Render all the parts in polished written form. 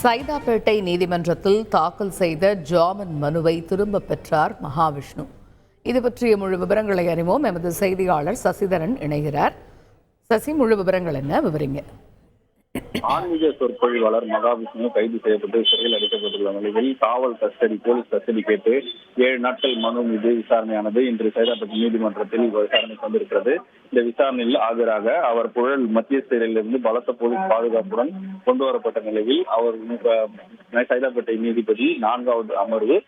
சைதாப்பேட்டை நீதிமன்றத்தில் தாக்கல் செய்த ஜாமீன் மனுவை திரும்ப பெற்றார் மகாவிஷ்ணு. இது பற்றிய முழு விவரங்களை அறிவோம். எமது செய்தியாளர் சசிதரன் இணைகிறார். சசி, முழு விவரங்கள் என்ன, விவரிங்க. ஆன்மீக சொற்பொழிவாளர் மகாவிஷ்ணு கைது செய்யப்பட்டு சிறையில் அடைக்கப்பட்டுள்ள நிலையில் காவல் கஸ்டடி, போலீஸ் கஸ்டடி கேட்டு 7 நாட்கள் மனு மீது விசாரணையானது இன்று சைதாப்பேட்டை நீதிமன்றத்தில் விசாரணைக்கு வந்திருக்கிறது. இந்த விசாரணையில் ஆஜராக அவர் புழல் மத்திய சிறையிலிருந்து பலத்த போலீஸ் பாதுகாப்புடன் கொண்டு வரப்பட்ட நிலையில் அவர் சைதாப்பேட்டை நீதிபதி 4வது அமர்வு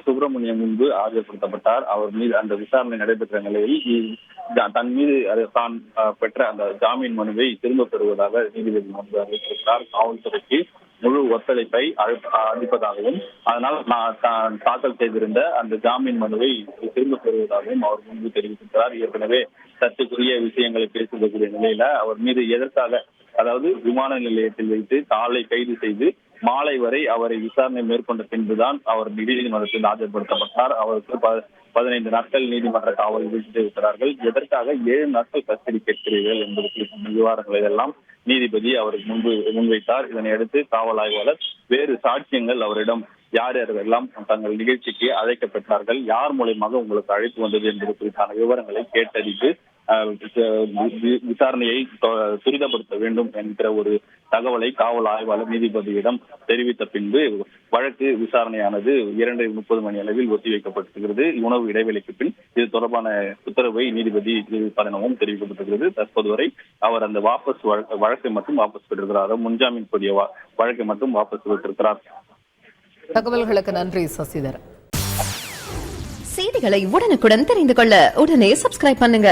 சுப்பிரமணியம் முன்பு ஆஜர்படுத்தப்பட்டார். அவர் மீது அந்த விசாரணை நடைபெற்ற நிலையில் தன் மீது தான் பெற்ற அந்த ஜாமீன் மனுவை திரும்ப பெறுவதாக நீதிபதி முன்பு அறிவித்திருக்கிறார். காவல்துறைக்கு முழு ஒத்துழைப்பை அளிப்பதாகவும் அதனால் தான் தாக்கல் செய்திருந்த அந்த ஜாமீன் மனுவை திரும்ப பெறுவதாகவும் அவர் முன்பு தெரிவித்திருக்கிறார். ஏற்கனவே சர்ச்சைக்குரிய விஷயங்களை பேசக்கூடிய நிலையில அவர் மீது எதற்காக, அதாவது விமான நிலையத்தில் வைத்து காலை கைது செய்து மாலை வரை அவரை விசாரணை மேற்கொண்ட பின்புதான் அவர் நீதிமன்றத்தில் ஆஜர்படுத்தப்பட்டார். அவருக்கு 15 நாட்கள் நீதிமன்ற காவல் விதித்திருக்கிறார்கள். எதற்காக 7 நாட்கள் கஸ்டடி கேட்கிறீர்கள் என்பது குறித்த விவரங்களை எல்லாம் நீதிபதி அவருக்கு முன்வைத்தார். இதனை அடுத்து காவல் ஆய்வாளர் வேறு சாட்சியங்கள் அவரிடம் யார் யாரெல்லாம் தங்கள் நிகழ்ச்சிக்கு அழைக்கப்பட்டார்கள், யார் மூலமாக உங்களுக்கு அழைப்பு வந்தது என்பது குறித்தான விவரங்களை கேட்டறிந்து விசாரணையை துரிதப்படுத்த வேண்டும் என்கிற ஒரு தகவலை காவல் ஆய்வாளர் நீதிபதியிடம் தெரிவித்த பின்பு வழக்கு விசாரணையானது 2:30 மணி அளவில் ஒத்திவைக்கப்பட்டிருக்கிறது. உணவு இடைவெளிக்கு பின் இது தொடர்பான உத்தரவை நீதிபதி தெரிவிப்பதெனவும் தெரிவிக்கப்பட்டிருக்கிறது. தற்போது வரை அவர் அந்த வழக்கை மட்டும் வாபஸ் பெற்றிருக்கிறார். முன்ஜாமீன் கோரிய வழக்கை மட்டும் வாபஸ் பெற்றிருக்கிறார். தகவல்களுக்கு நன்றி சசிதரன். செய்திகளை உடனுக்குடன் தெரிந்து கொள்ள உடனே சப்ஸ்கிரைப் பண்ணுங்க.